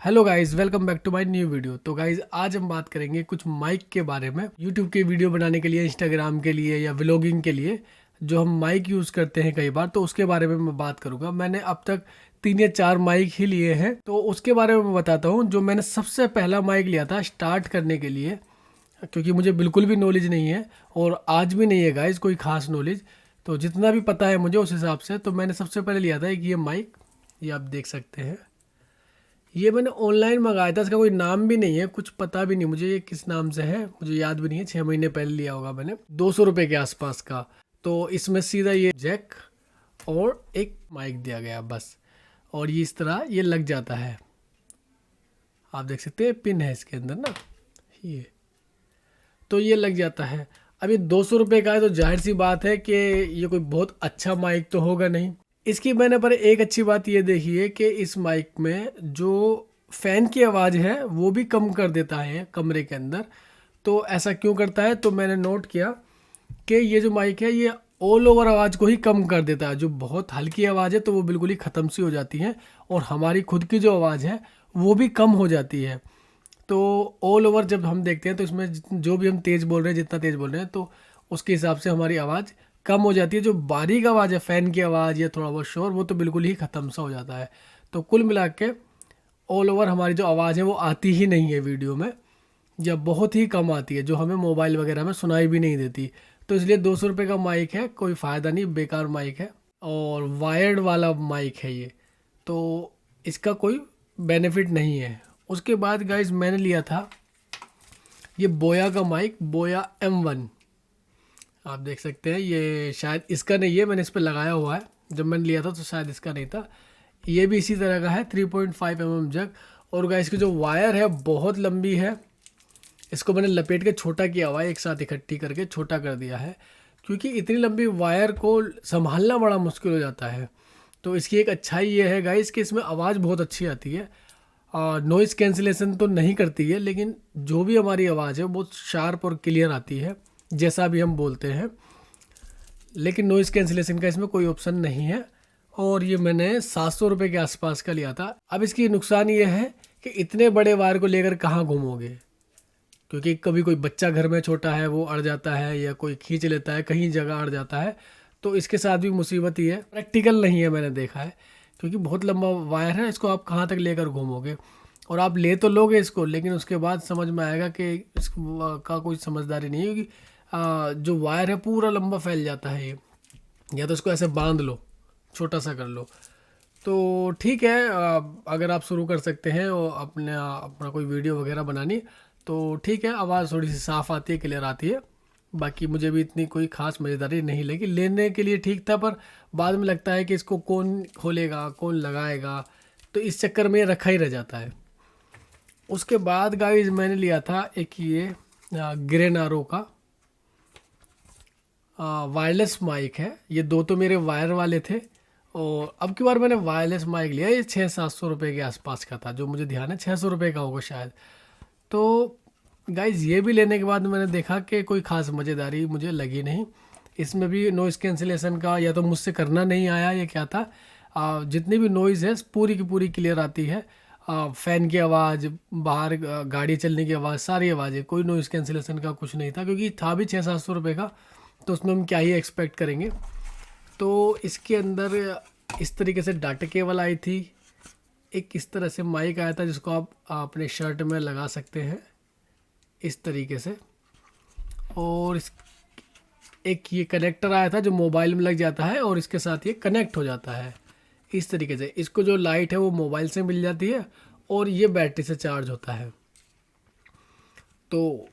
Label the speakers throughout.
Speaker 1: Hello guys, welcome back to my new video. तो guys आज हम बात करेंगे कुछ माइक के बारे में। यूट्यूब के वीडियो बनाने के लिए, इंस्टाग्राम के लिए या व्लॉगिंग के लिए जो हम माइक यूज़ करते हैं कई बार, तो उसके बारे में मैं बात करूंगा। मैंने अब तक 3 या 4 माइक ही लिए हैं, तो उसके बारे में मैं बताता हूँ। जो मैंने सबसे पहला माइक लिया था स्टार्ट करने के लिए, क्योंकि मुझे बिल्कुल भी नॉलेज नहीं है और आज भी नहीं है गाइस कोई ख़ास नॉलेज। तो जितना भी पता है मुझे उस हिसाब से, तो मैंने सबसे पहले लिया था एक ये माइक। ये आप देख सकते हैं, ये मैंने ऑनलाइन मंगाया था। इसका कोई नाम भी नहीं है, कुछ पता भी नहीं मुझे ये किस नाम से है, मुझे याद भी नहीं है। 6 महीने पहले लिया होगा मैंने, 200 रुपये के आसपास का। तो इसमें सीधा ये जैक और एक माइक दिया गया बस, और ये इस तरह ये लग जाता है। आप देख सकते हैं पिन है इसके अंदर ना, ये तो ये लग जाता है। अब ये 200 रुपये का है, तो जाहिर सी बात है कि ये कोई बहुत अच्छा माइक तो होगा नहीं। इसकी मैंने पर एक अच्छी बात ये देखी है कि इस माइक में जो फ़ैन की आवाज़ है वो भी कम कर देता है कमरे के अंदर। तो ऐसा क्यों करता है, तो मैंने नोट किया कि ये जो माइक है ये ऑल ओवर आवाज़ को ही कम कर देता है। जो बहुत हल्की आवाज़ है तो वो बिल्कुल ही ख़त्म सी हो जाती है, और हमारी खुद की जो आवाज़ है वो भी कम हो जाती है। तो ऑल ओवर जब हम देखते हैं तो इसमें जो भी हम तेज़ बोल रहे हैं, जितना तेज़ बोल रहे हैं, तो उसके हिसाब से हमारी आवाज़ कम हो जाती है। जो बारीक आवाज़ है, फ़ैन की आवाज़ या थोड़ा बहुत शोर, वो तो बिल्कुल ही ख़त्म सा हो जाता है। तो कुल मिला के ऑल ओवर हमारी जो आवाज़ है वो आती ही नहीं है वीडियो में, या बहुत ही कम आती है, जो हमें मोबाइल वगैरह में सुनाई भी नहीं देती। तो इसलिए 200 रुपये का माइक है, कोई फ़ायदा नहीं, बेकार माइक है और वायर्ड वाला माइक है ये, तो इसका कोई बेनिफिट नहीं है। उसके बाद गाइज मैंने लिया था ये बोया का माइक, बोया M1। आप देख सकते हैं, ये शायद इसका नहीं है, मैंने इस पर लगाया हुआ है। जब मैंने लिया था तो शायद इसका नहीं था। ये भी इसी तरह का है, 3.5 mm जग। और गाइस इसकी जो वायर है बहुत लंबी है। इसको मैंने लपेट के छोटा किया हुआ है, एक साथ इकट्ठी करके छोटा कर दिया है, क्योंकि इतनी लंबी वायर को संभालना बड़ा मुश्किल हो जाता है। तो इसकी एक अच्छाई ये है गाइस कि इसमें आवाज़ बहुत अच्छी आती है। नॉइज़ कैंसिलेशन तो नहीं करती है, लेकिन जो भी हमारी आवाज़ है वो बहुत शार्प और क्लियर आती है, जैसा भी हम बोलते हैं। लेकिन नॉइज़ कैंसिलेशन का इसमें कोई ऑप्शन नहीं है। और ये मैंने 700 रुपये के आसपास का लिया था। अब इसकी नुकसान ये है कि इतने बड़े वायर को लेकर कहाँ घूमोगे, क्योंकि कभी कोई बच्चा घर में छोटा है वो अड़ जाता है, या कोई खींच लेता है, कहीं जगह अड़ जाता है। तो इसके साथ भी मुसीबत ही है, प्रैक्टिकल नहीं है, मैंने देखा है। क्योंकि बहुत लंबा वायर है, इसको आप कहाँ तक लेकर घूमोगे। और आप ले तो लोगे इसको, लेकिन उसके बाद समझ में आएगा कि इसका कोई समझदारी नहीं है, क्योंकि जो वायर है पूरा लंबा फैल जाता है ये। या तो इसको ऐसे बांध लो, छोटा सा कर लो। तो ठीक है, अगर आप शुरू कर सकते हैं और अपना कोई वीडियो वगैरह बनानी, तो ठीक है, आवाज़ थोड़ी सी साफ़ आती है, क्लियर आती है। बाकी मुझे भी इतनी कोई ख़ास मज़ेदारी नहीं लगी। लेने के लिए ठीक था, पर बाद में लगता है कि इसको कौन खोलेगा, कौन लगाएगा, तो इस चक्कर में ये रखा ही रह जाता है। उसके बाद गाइस मैंने लिया था एक ये ग्रेनारो का वायरलेस माइक है। ये दो तो मेरे वायर वाले थे, और अब की बार मैंने वायरलेस माइक लिया। ये 600-700 रुपये के आसपास का था, जो मुझे ध्यान है 600 रुपये का होगा शायद। तो गाइज ये भी लेने के बाद मैंने देखा कि कोई ख़ास मज़ेदारी मुझे लगी नहीं। इसमें भी नॉइज़ कैंसिलेशन का या तो मुझसे करना नहीं आया, या क्या था। जितनी भी नॉइज़ है पूरी की पूरी क्लियर आती है। फ़ैन की आवाज़, बाहर गाड़ी चलने की आवाज़, सारी आवाज़ें, कोई नॉइज़ कैंसिलेशन का कुछ नहीं था, क्योंकि था भी 600-700 रुपये का, तो उसमें हम क्या ही एक्सपेक्ट करेंगे। तो इसके अंदर इस तरीके से डाटा केबल आई थी, एक इस तरह से माइक आया था जिसको आप अपने शर्ट में लगा सकते हैं इस तरीके से, और एक ये कनेक्टर आया था जो मोबाइल में लग जाता है, और इसके साथ ये कनेक्ट हो जाता है इस तरीके से। इसको जो लाइट है वो मोबाइल से मिल जाती है, और ये बैटरी से चार्ज होता है। तो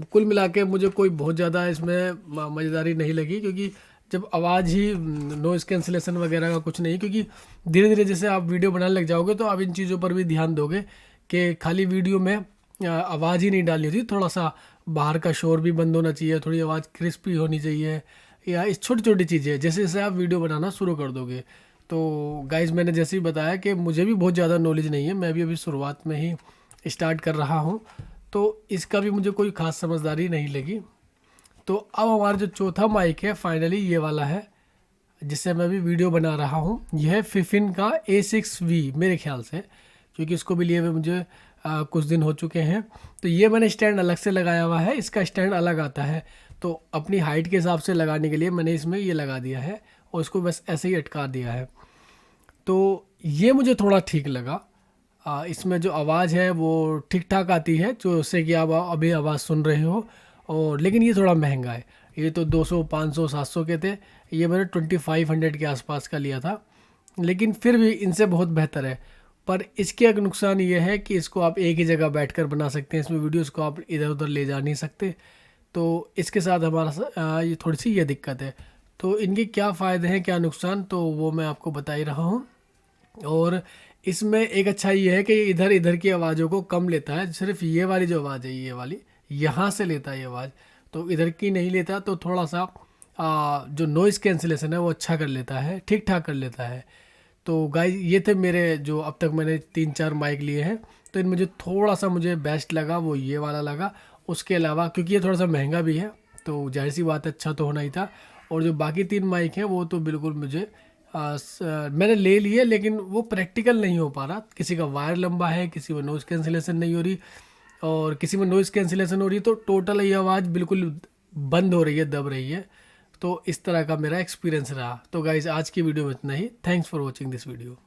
Speaker 1: कुल मिला के मुझे कोई बहुत ज़्यादा इसमें मज़ेदारी नहीं लगी, क्योंकि जब आवाज़ ही नॉइज़ कैंसिलेशन वगैरह का कुछ नहीं। क्योंकि धीरे धीरे जैसे आप वीडियो बनाने लग जाओगे तो आप इन चीज़ों पर भी ध्यान दोगे कि खाली वीडियो में आवाज़ ही नहीं डालनी होती, थोड़ा सा बाहर का शोर भी बंद होना चाहिए, थोड़ी आवाज़ क्रिस्पी होनी चाहिए, या इस छोटी छोटी चीज़ें जैसे जैसे आप वीडियो बनाना शुरू कर दोगे। तो गाइज़ मैंने जैसे ही बताया कि मुझे भी बहुत ज़्यादा नॉलेज नहीं है, मैं भी अभी शुरुआत में ही स्टार्ट कर रहा हूँ, तो इसका भी मुझे कोई ख़ास समझदारी नहीं लगी। तो अब हमारा जो चौथा माइक है फाइनली ये वाला है, जिससे मैं भी वीडियो बना रहा हूँ। यह है फिफिन का A6V मेरे ख्याल से, क्योंकि इसको भी लिए हुए मुझे कुछ दिन हो चुके हैं। तो ये मैंने स्टैंड अलग से लगाया हुआ है, इसका स्टैंड अलग आता है। तो अपनी हाइट के हिसाब से लगाने के लिए मैंने इसमें ये लगा दिया है और इसको बस ऐसे ही अटका दिया है। तो ये मुझे थोड़ा ठीक लगा। इसमें जो आवाज़ है वो ठीक ठाक आती है, जो उससे कि आप अभी आवाज़ सुन रहे हो। और लेकिन ये थोड़ा महंगा है, ये तो 200 500 700 के थे, ये मैंने 2500 के आसपास का लिया था। लेकिन फिर भी इनसे बहुत बेहतर है। पर इसके एक नुकसान ये है कि इसको आप एक ही जगह बैठकर बना सकते हैं, इसमें वीडियोस को आप इधर उधर ले जा नहीं सकते। तो इसके साथ ये थोड़ी सी ये दिक्कत है। तो इनके क्या फ़ायदे हैं क्या नुकसान, तो वो मैं आपको बता ही रहा हूँ। और इसमें एक अच्छा ये है कि इधर इधर की आवाज़ों को कम लेता है, सिर्फ ये वाली जो आवाज़ है ये वाली यहाँ से लेता है ये आवाज़, तो इधर की नहीं लेता। तो थोड़ा सा जो नॉइज़ कैंसिलेशन है वो अच्छा कर लेता है, ठीक ठाक कर लेता है। तो गाइस ये थे मेरे जो अब तक मैंने 3-4 माइक लिए हैं। तो इनमें जो थोड़ा सा मुझे बेस्ट लगा वो ये वाला लगा। उसके अलावा क्योंकि ये थोड़ा सा महंगा भी है तो जाहिर सी बात है अच्छा तो होना ही था। और जो बाकी 3 माइक हैं वो तो बिल्कुल मुझे मैंने ले लिए, लेकिन वो प्रैक्टिकल नहीं हो पा रहा। किसी का वायर लंबा है, किसी में नॉइज़ कैंसिलेशन नहीं हो रही, और किसी में नॉइज़ कैंसिलेशन हो रही, तो टोटल ये आवाज़ बिल्कुल बंद हो रही है, दब रही है। तो इस तरह का मेरा एक्सपीरियंस रहा। तो गाइज़ आज की वीडियो में इतना ही। Thanks for watching this video.